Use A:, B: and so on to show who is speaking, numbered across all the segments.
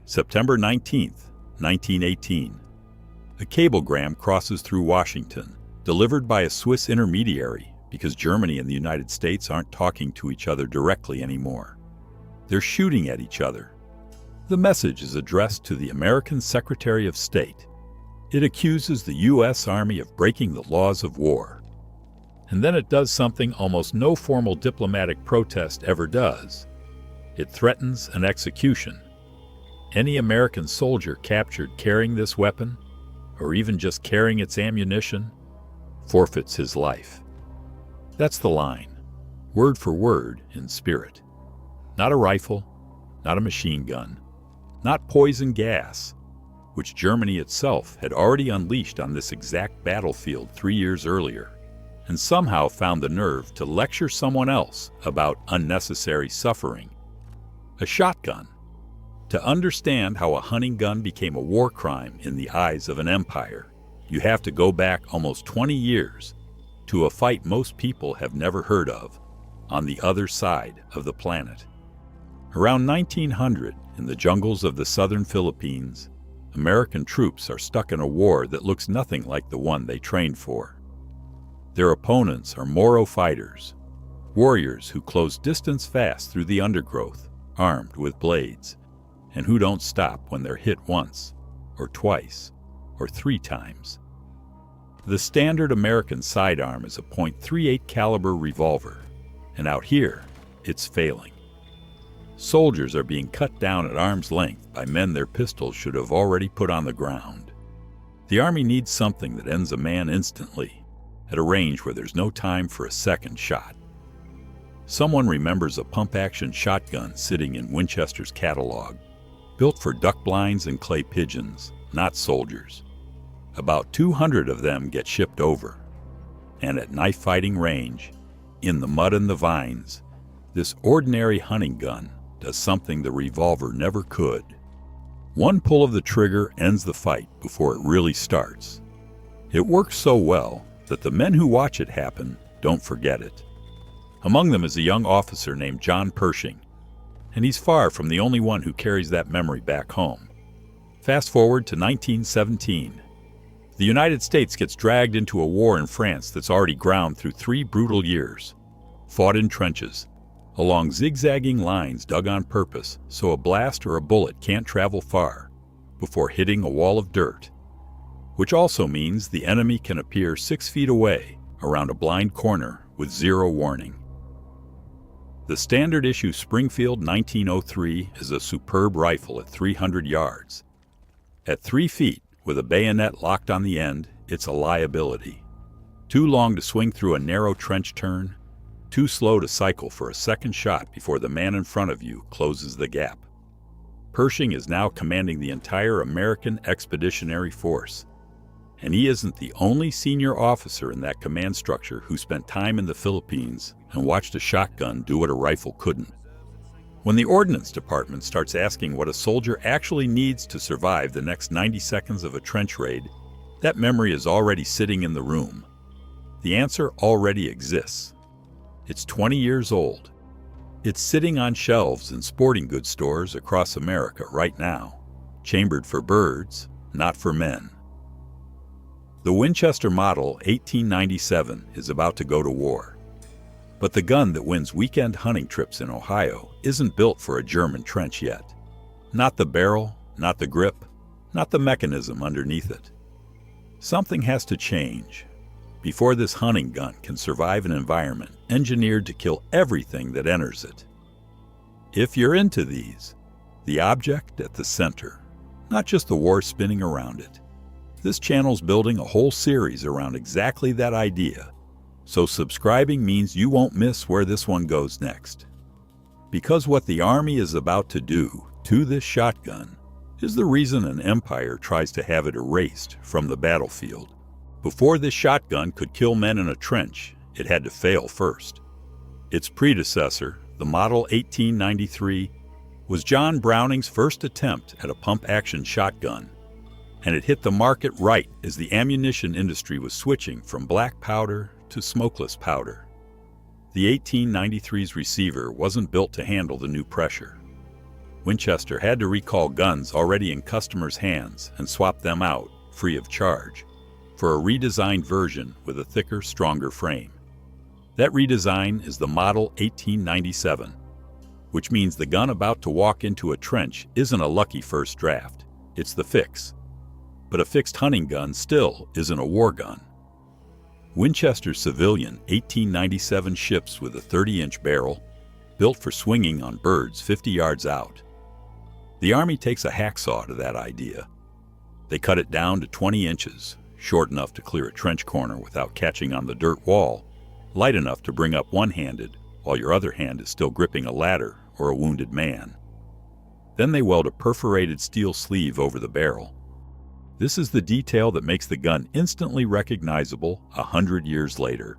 A: September 19, 1918. A cablegram crosses through Washington, delivered by a Swiss intermediary because Germany and the United States aren't talking to each other directly anymore. They're shooting at each other. The message is addressed to the American Secretary of State. It accuses the U.S. Army of breaking the laws of war. And then it does something almost no formal diplomatic protest ever does. It threatens an execution. Any American soldier captured carrying this weapon, or even just carrying its ammunition, forfeits his life. That's the line, word for word in spirit. Not a rifle, not a machine gun, not poison gas, which Germany itself had already unleashed on this exact battlefield 3 years earlier, and somehow found the nerve to lecture someone else about unnecessary suffering. A shotgun. To understand how a hunting gun became a war crime in the eyes of an empire, you have to go back almost 20 years to a fight most people have never heard of, on the other side of the planet. Around 1900, in the jungles of the southern Philippines, American troops are stuck in a war that looks nothing like the one they trained for. Their opponents are Moro fighters, warriors who close distance fast through the undergrowth, armed with blades, and who don't stop when they're hit once, or twice, or 3 times. The standard American sidearm is a .38 caliber revolver, and out here, it's failing. Soldiers are being cut down at arm's length by men their pistols should have already put on the ground. The Army needs something that ends a man instantly, at a range where there's no time for a second shot. Someone remembers a pump-action shotgun sitting in Winchester's catalog, built for duck blinds and clay pigeons, not soldiers. About 200 of them get shipped over. And at knife-fighting range, in the mud and the vines, this ordinary hunting gun does something the revolver never could. One pull of the trigger ends the fight before it really starts. It works so well that the men who watch it happen don't forget it. Among them is a young officer named John Pershing, and he's far from the only one who carries that memory back home. Fast forward to 1917. The United States gets dragged into a war in France that's already ground through 3 brutal years, fought in trenches, along zigzagging lines dug on purpose so a blast or a bullet can't travel far before hitting a wall of dirt, which also means the enemy can appear 6 feet away around a blind corner with 0 warning. The standard issue Springfield 1903 is a superb rifle at 300 yards. At 3 feet, with a bayonet locked on the end, it's a liability. Too long to swing through a narrow trench turn, too slow to cycle for a second shot before the man in front of you closes the gap. Pershing is now commanding the entire American Expeditionary Force, and he isn't the only senior officer in that command structure who spent time in the Philippines and watched a shotgun do what a rifle couldn't. When the Ordnance Department starts asking what a soldier actually needs to survive the next 90 seconds of a trench raid, that memory is already sitting in the room. The answer already exists. It's 20 years old. It's sitting on shelves in sporting goods stores across America right now, chambered for birds, not for men. The Winchester Model 1897 is about to go to war. But the gun that wins weekend hunting trips in Ohio isn't built for a German trench yet. Not the barrel, not the grip, not the mechanism underneath it. Something has to change before this hunting gun can survive an environment engineered to kill everything that enters it. If you're into these, the object at the center, not just the war spinning around it. This channel's building a whole series around exactly that idea, so subscribing means you won't miss where this one goes next. Because what the Army is about to do to this shotgun is the reason an empire tries to have it erased from the battlefield. Before this shotgun could kill men in a trench, it had to fail first. Its predecessor, the Model 1893, was John Browning's first attempt at a pump-action shotgun, and it hit the market right as the ammunition industry was switching from black powder to smokeless powder. The 1893's receiver wasn't built to handle the new pressure. Winchester had to recall guns already in customers' hands and swap them out, free of charge, for a redesigned version with a thicker, stronger frame. That redesign is the Model 1897, which means the gun about to walk into a trench isn't a lucky first draft, it's the fix. But a fixed hunting gun still isn't a war gun. Winchester's civilian 1897 ships with a 30-inch barrel, built for swinging on birds 50 yards out. The Army takes a hacksaw to that idea. They cut it down to 20 inches, short enough to clear a trench corner without catching on the dirt wall, light enough to bring up one-handed while your other hand is still gripping a ladder or a wounded man. Then they weld a perforated steel sleeve over the barrel. This is the detail that makes the gun instantly recognizable 100 years later.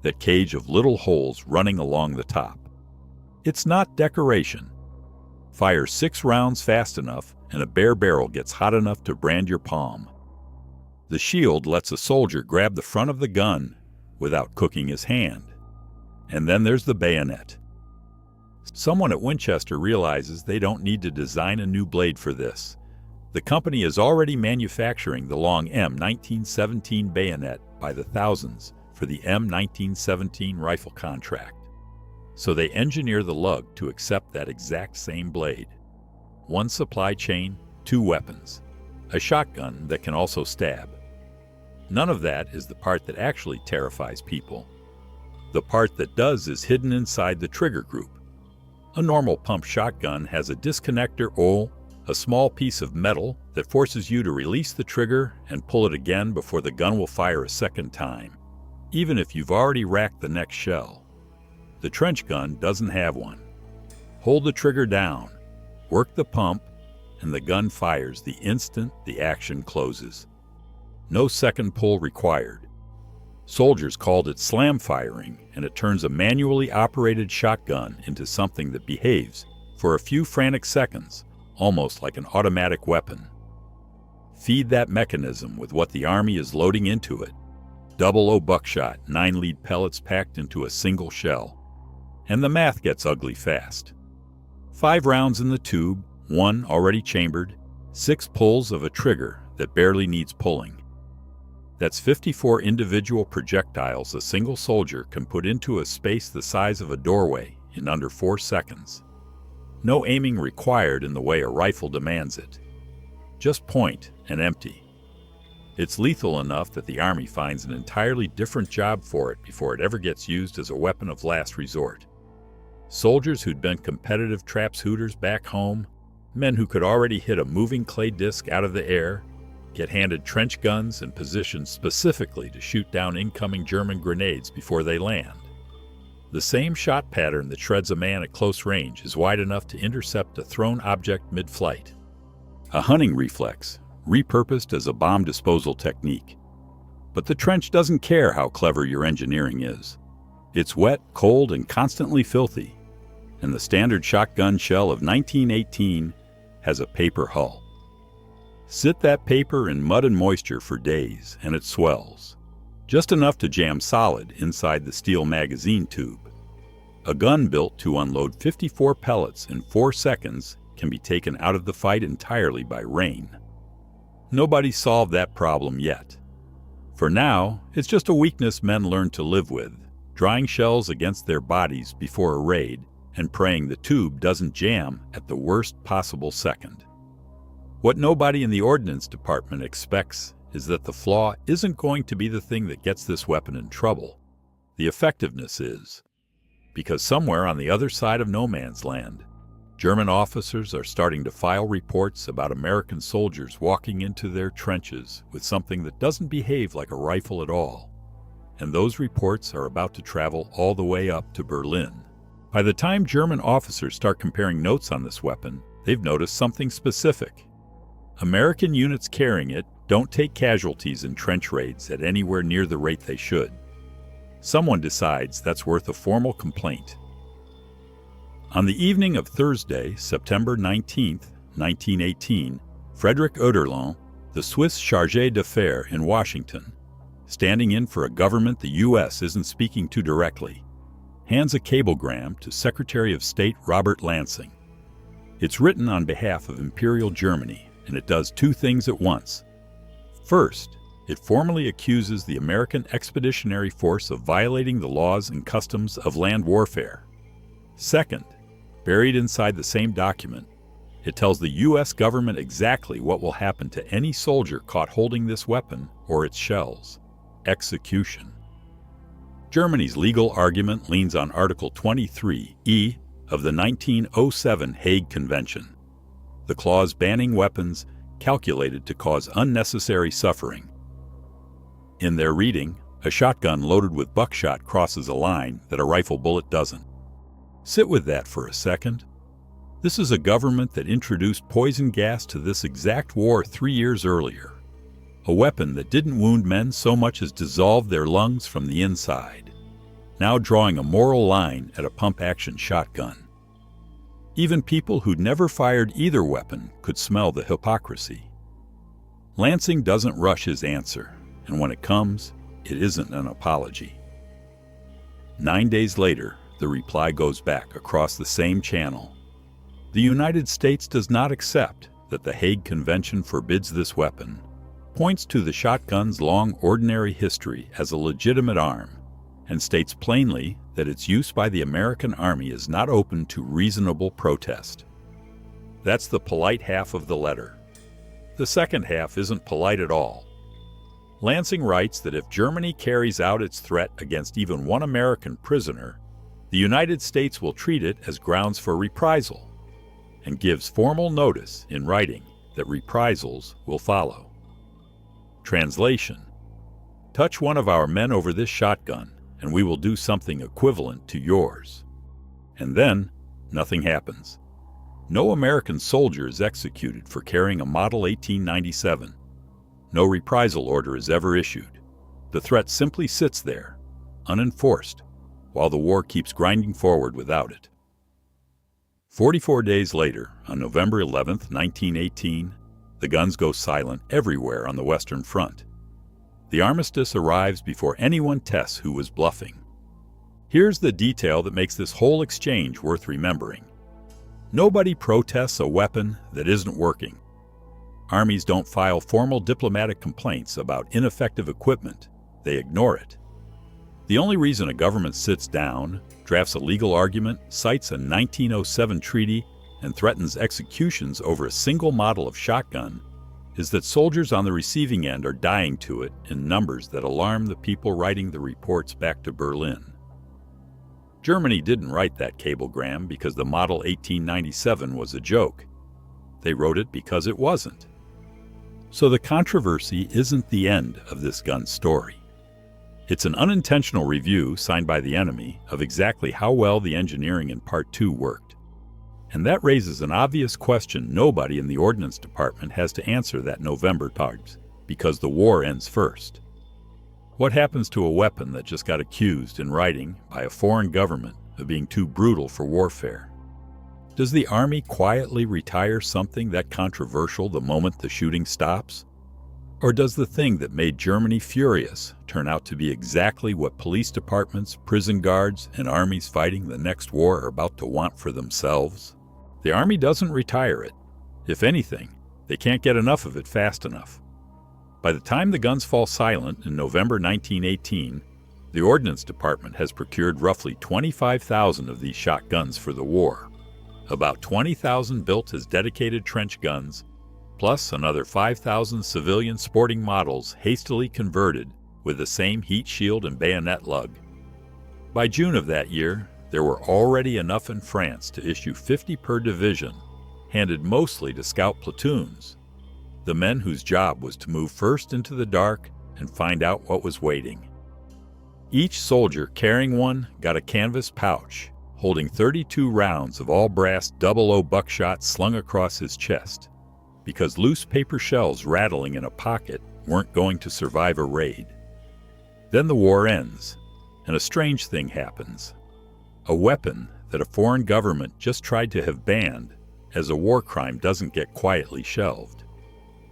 A: That cage of little holes running along the top. It's not decoration. Fire 6 rounds fast enough and a bare barrel gets hot enough to brand your palm. The shield lets a soldier grab the front of the gun without cooking his hand. And then there's the bayonet. Someone at Winchester realizes they don't need to design a new blade for this. The company is already manufacturing the long M1917 bayonet by the thousands for the M1917 rifle contract. So they engineer the lug to accept that exact same blade. One supply chain, 2 weapons. A shotgun that can also stab. None of that is the part that actually terrifies people. The part that does is hidden inside the trigger group. A normal pump shotgun has a disconnector or a small piece of metal that forces you to release the trigger and pull it again before the gun will fire a second time, even if you've already racked the next shell. The trench gun doesn't have one. Hold the trigger down, work the pump, and the gun fires the instant the action closes. No second pull required. Soldiers called it slam firing, and it turns a manually operated shotgun into something that behaves for a few frantic seconds, almost like an automatic weapon. Feed that mechanism with what the Army is loading into it. 00 buckshot, 9-lead pellets packed into a single shell. And the math gets ugly fast. 5 rounds in the tube, 1 already chambered, 6 pulls of a trigger that barely needs pulling. That's 54 individual projectiles a single soldier can put into a space the size of a doorway in under 4 seconds. No aiming required in the way a rifle demands it. Just point and empty. It's lethal enough that the Army finds an entirely different job for it before it ever gets used as a weapon of last resort. Soldiers who'd been competitive traps hooters back home, men who could already hit a moving clay disc out of the air, get handed trench guns and positioned specifically to shoot down incoming German grenades before they land. The same shot pattern that shreds a man at close range is wide enough to intercept a thrown object mid-flight. A hunting reflex, repurposed as a bomb disposal technique. But the trench doesn't care how clever your engineering is. It's wet, cold, and constantly filthy, and the standard shotgun shell of 1918 has a paper hull. Sit that paper in mud and moisture for days, and it swells. Just enough to jam solid inside the steel magazine tube. A gun built to unload 54 pellets in 4 seconds can be taken out of the fight entirely by rain. Nobody's solved that problem yet. For now, it's just a weakness men learn to live with, drying shells against their bodies before a raid and praying the tube doesn't jam at the worst possible second. What nobody in the Ordnance Department expects is that the flaw isn't going to be the thing that gets this weapon in trouble. The effectiveness is. Because somewhere on the other side of no man's land, German officers are starting to file reports about American soldiers walking into their trenches with something that doesn't behave like a rifle at all. And those reports are about to travel all the way up to Berlin. By the time German officers start comparing notes on this weapon, they've noticed something specific. American units carrying it don't take casualties in trench raids at anywhere near the rate they should. Someone decides that's worth a formal complaint. On the evening of Thursday, September 19, 1918, Frederick Oederlin, the Swiss chargé d'affaires in Washington, standing in for a government the U.S. isn't speaking to directly, hands a cablegram to Secretary of State Robert Lansing. It's written on behalf of Imperial Germany, and it does two things at once. First, it formally accuses the American Expeditionary Force of violating the laws and customs of land warfare. Second, buried inside the same document, it tells the U.S. government exactly what will happen to any soldier caught holding this weapon or its shells: execution. Germany's legal argument leans on Article 23(e) of the 1907 Hague Convention, the clause banning weapons calculated to cause unnecessary suffering. In their reading, a shotgun loaded with buckshot crosses a line that a rifle bullet doesn't. Sit with that for a second. This is a government that introduced poison gas to this exact war 3 years earlier, a weapon that didn't wound men so much as dissolve their lungs from the inside, now drawing a moral line at a pump-action shotgun. Even people who'd never fired either weapon could smell the hypocrisy. Lansing doesn't rush his answer, and when it comes, it isn't an apology. 9 days later, the reply goes back across the same channel. The United States does not accept that the Hague Convention forbids this weapon, points to the shotgun's long ordinary history as a legitimate arm, and states plainly that its use by the American Army is not open to reasonable protest. That's the polite half of the letter. The second half isn't polite at all. Lansing writes that if Germany carries out its threat against even one American prisoner, the United States will treat it as grounds for reprisal, and gives formal notice in writing that reprisals will follow. Translation: touch one of our men over this shotgun, and we will do something equivalent to yours. And then, nothing happens. No American soldier is executed for carrying a Model 1897. No reprisal order is ever issued. The threat simply sits there, unenforced, while the war keeps grinding forward without it. 44 days later, on November 11, 1918, the guns go silent everywhere on the Western Front. The armistice arrives before anyone tests who was bluffing. Here's the detail that makes this whole exchange worth remembering. Nobody protests a weapon that isn't working. Armies don't file formal diplomatic complaints about ineffective equipment. They ignore it. The only reason a government sits down, drafts a legal argument, cites a 1907 treaty, and threatens executions over a single model of shotgun is that soldiers on the receiving end are dying to it in numbers that alarm the people writing the reports back to Berlin. Germany didn't write that cablegram because the Model 1897 was a joke. They wrote it because it wasn't. So the controversy isn't the end of this gun story. It's an unintentional review signed by the enemy of exactly how well the engineering in Part 2 worked. And that raises an obvious question nobody in the Ordnance Department has to answer that November tards, because the war ends first. What happens to a weapon that just got accused in writing by a foreign government of being too brutal for warfare? Does the Army quietly retire something that controversial the moment the shooting stops? Or does the thing that made Germany furious turn out to be exactly what police departments, prison guards, and armies fighting the next war are about to want for themselves? The Army doesn't retire it. If anything, they can't get enough of it fast enough. By the time the guns fall silent in November 1918, the Ordnance Department has procured roughly 25,000 of these shotguns for the war. About 20,000 built as dedicated trench guns, plus another 5,000 civilian sporting models hastily converted with the same heat shield and bayonet lug. By June of that year, there were already enough in France to issue 50 per division, handed mostly to scout platoons, the men whose job was to move first into the dark and find out what was waiting. Each soldier carrying one got a canvas pouch holding 32 rounds of all-brass 00 buckshot slung across his chest, because loose paper shells rattling in a pocket weren't going to survive a raid. Then the war ends, and a strange thing happens. A weapon that a foreign government just tried to have banned as a war crime doesn't get quietly shelved.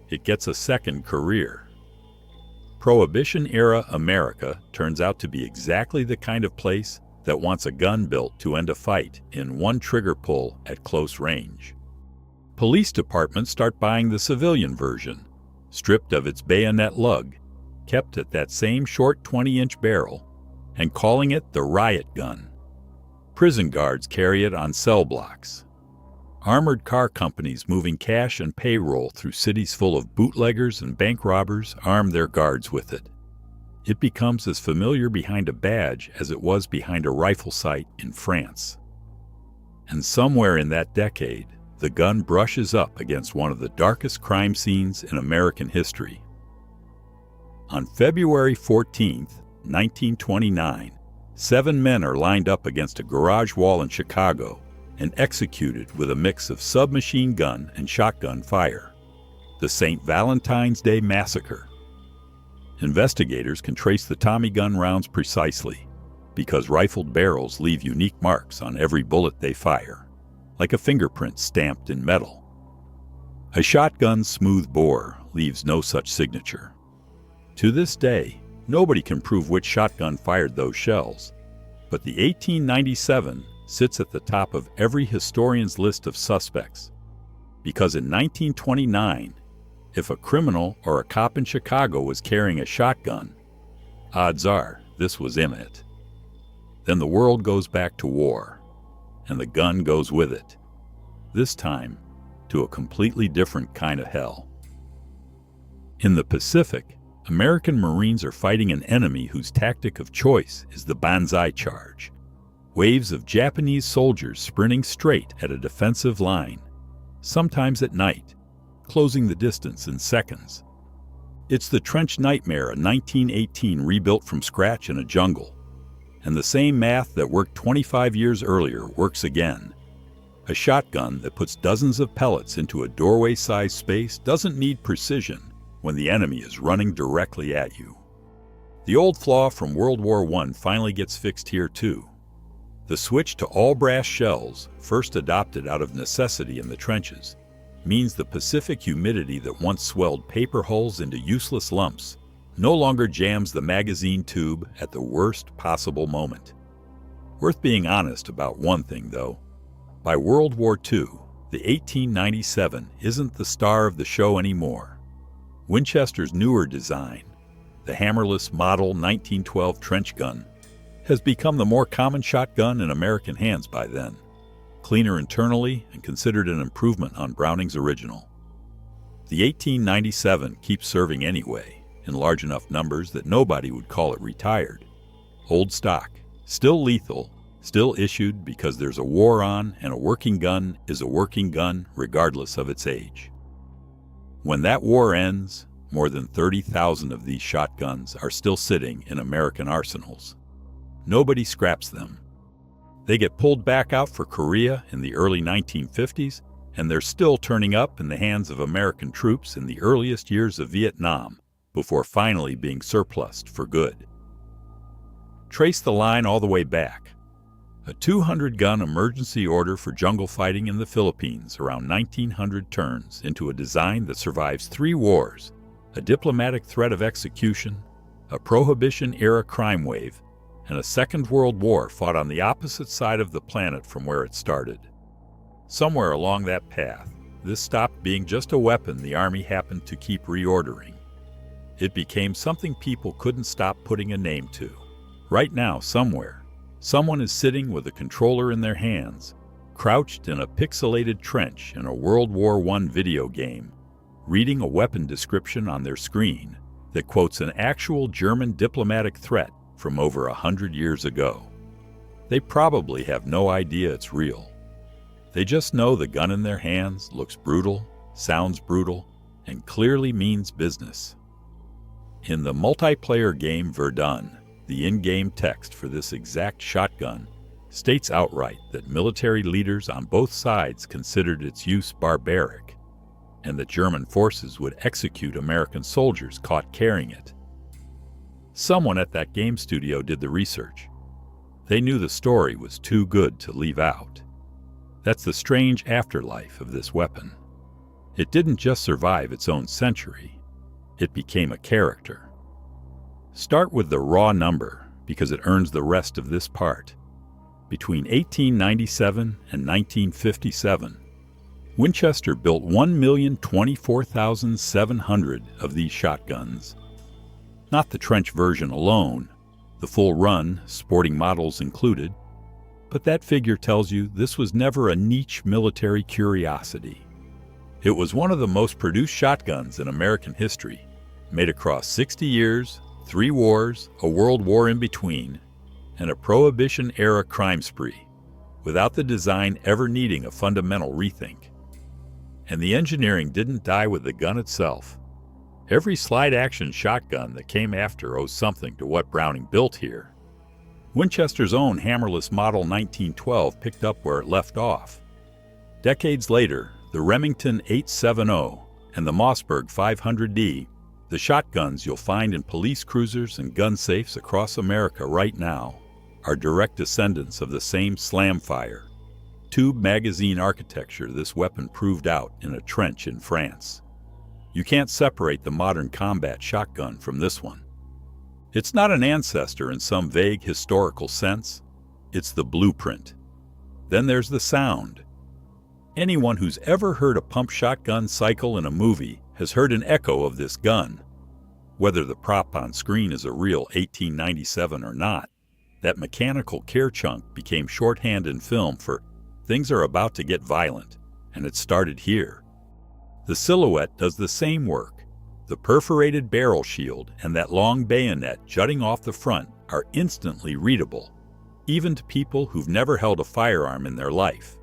A: It gets a second career. Prohibition-era America turns out to be exactly the kind of place that wants a gun built to end a fight in one trigger pull at close range. Police departments start buying the civilian version, stripped of its bayonet lug, kept at that same short 20-inch barrel, and calling it the riot gun. Prison guards carry it on cell blocks. Armored car companies moving cash and payroll through cities full of bootleggers and bank robbers arm their guards with it. It becomes as familiar behind a badge as it was behind a rifle sight in France. And somewhere in that decade, the gun brushes up against one of the darkest crime scenes in American history. On February 14, 1929, 7 men are lined up against a garage wall in Chicago and executed with a mix of submachine gun and shotgun fire. The St. Valentine's Day Massacre. Investigators can trace the Tommy gun rounds precisely because rifled barrels leave unique marks on every bullet they fire, like a fingerprint stamped in metal. A shotgun's smooth bore leaves no such signature. To this day, nobody can prove which shotgun fired those shells, but the 1897 sits at the top of every historian's list of suspects, because in 1929, if a criminal or a cop in Chicago was carrying a shotgun, odds are this was Emmett. Then the world goes back to war, and the gun goes with it, this time to a completely different kind of hell. In the Pacific, American Marines are fighting an enemy whose tactic of choice is the banzai charge. Waves of Japanese soldiers sprinting straight at a defensive line, sometimes at night, closing the distance in seconds. It's the trench nightmare of 1918 rebuilt from scratch in a jungle. And the same math that worked 25 years earlier works again. A shotgun that puts dozens of pellets into a doorway-sized space doesn't need precision when the enemy is running directly at you. The old flaw from World War I finally gets fixed here too. The switch to all-brass shells, first adopted out of necessity in the trenches, means the Pacific humidity that once swelled paper hulls into useless lumps no longer jams the magazine tube at the worst possible moment. Worth being honest about one thing, though. By World War II, the 1897 isn't the star of the show anymore. Winchester's newer design, the hammerless Model 1912 trench gun, has become the more common shotgun in American hands by then, cleaner internally and considered an improvement on Browning's original. The 1897 keeps serving anyway, in large enough numbers that nobody would call it retired. Old stock, still lethal, still issued because there's a war on, and a working gun is a working gun regardless of its age. When that war ends, more than 30,000 of these shotguns are still sitting in American arsenals. Nobody scraps them. They get pulled back out for Korea in the early 1950s, and they're still turning up in the hands of American troops in the earliest years of Vietnam, before finally being surplused for good. Trace the line all the way back. A 200-gun emergency order for jungle fighting in the Philippines around 1900 turns into a design that survives 3 wars, a diplomatic threat of execution, a Prohibition-era crime wave, and a Second World War fought on the opposite side of the planet from where it started. Somewhere along that path, this stopped being just a weapon the Army happened to keep reordering. It became something people couldn't stop putting a name to. Right now, somewhere, someone is sitting with a controller in their hands, crouched in a pixelated trench in a World War I video game, reading a weapon description on their screen that quotes an actual German diplomatic threat from over 100 years ago. They probably have no idea it's real. They just know the gun in their hands looks brutal, sounds brutal, and clearly means business. In the multiplayer game Verdun, the in-game text for this exact shotgun states outright that military leaders on both sides considered its use barbaric, and that German forces would execute American soldiers caught carrying it. Someone at that game studio did the research. They knew the story was too good to leave out. That's the strange afterlife of this weapon. It didn't just survive its own century, it became a character. Start with the raw number, because it earns the rest of this part. Between 1897 and 1957, Winchester built 1,024,700 of these shotguns. Not the trench version alone, the full run, sporting models included, but that figure tells you this was never a niche military curiosity. It was one of the most produced shotguns in American history, made across 60 years, 3 wars, a world war in between, and a Prohibition-era crime spree, without the design ever needing a fundamental rethink. And the engineering didn't die with the gun itself. Every slide-action shotgun that came after owes something to what Browning built here. Winchester's own hammerless Model 1912 picked up where it left off. Decades later, the Remington 870 and the Mossberg 500D, the shotguns you'll find in police cruisers and gun safes across America right now, are direct descendants of the same slamfire, tube magazine architecture this weapon proved out in a trench in France. You can't separate the modern combat shotgun from this one. It's not an ancestor in some vague historical sense. It's the blueprint. Then there's the sound. Anyone who's ever heard a pump shotgun cycle in a movie has heard an echo of this gun. Whether the prop on screen is a real 1897 or not, that mechanical care chunk became shorthand in film for things are about to get violent, and it started here. The silhouette does the same work. The perforated barrel shield and that long bayonet jutting off the front are instantly readable, even to people who've never held a firearm in their life.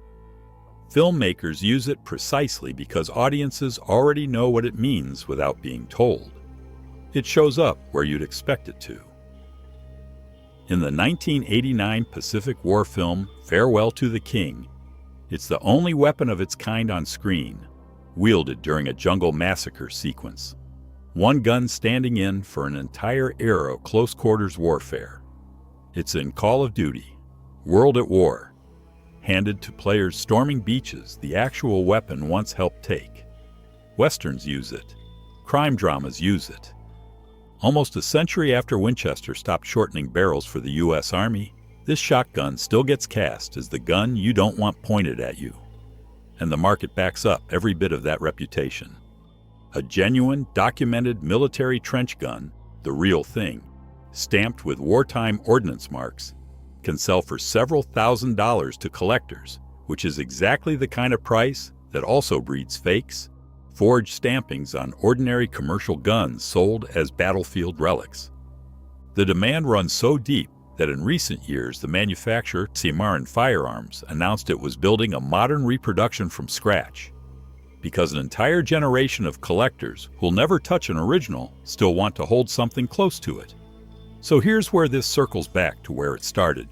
A: Filmmakers use it precisely because audiences already know what it means without being told. It shows up where you'd expect it to. In the 1989 Pacific War film Farewell to the King, it's the only weapon of its kind on screen, wielded during a jungle massacre sequence. One gun standing in for an entire era of close-quarters warfare. It's in Call of Duty, World at War, handed to players storming beaches the actual weapon once helped take. Westerns use it. Crime dramas use it. Almost a century after Winchester stopped shortening barrels for the U.S. Army, this shotgun still gets cast as the gun you don't want pointed at you. And the market backs up every bit of that reputation. A genuine, documented military trench gun, the real thing, stamped with wartime ordnance marks, can sell for several $1,000s to collectors, which is exactly the kind of price that also breeds fakes, forged stampings on ordinary commercial guns sold as battlefield relics. The demand runs so deep that in recent years the manufacturer Cimarron Firearms announced it was building a modern reproduction from scratch, because an entire generation of collectors who'll never touch an original still want to hold something close to it. So here's where this circles back to where it started.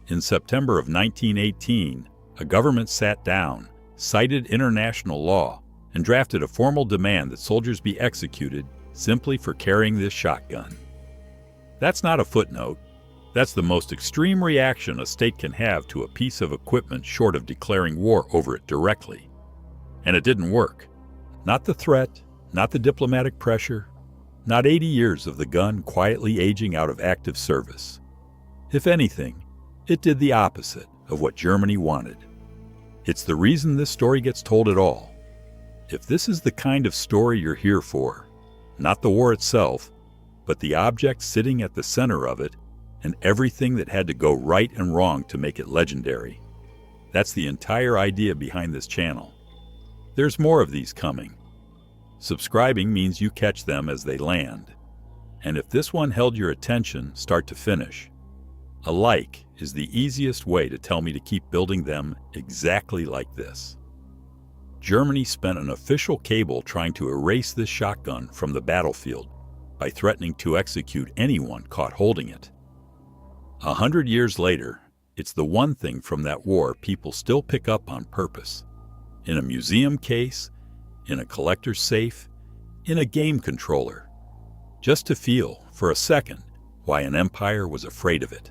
A: In September of 1918, a government sat down, cited international law, and drafted a formal demand that soldiers be executed simply for carrying this shotgun. That's not a footnote. That's the most extreme reaction a state can have to a piece of equipment short of declaring war over it directly. And it didn't work. Not the threat, not the diplomatic pressure, not 80 years of the gun quietly aging out of active service. If anything, it did the opposite of what Germany wanted. It's the reason this story gets told at all. If this is the kind of story you're here for, not the war itself, but the object sitting at the center of it, and everything that had to go right and wrong to make it legendary. That's the entire idea behind this channel. There's more of these coming. Subscribing means you catch them as they land. And if this one held your attention start to finish, a like is the easiest way to tell me to keep building them exactly like this. Germany spent an official cable trying to erase this shotgun from the battlefield by threatening to execute anyone caught holding it. 100 years later, it's the one thing from that war people still pick up on purpose. In a museum case, in a collector's safe, in a game controller. Just to feel, for a second, why an empire was afraid of it.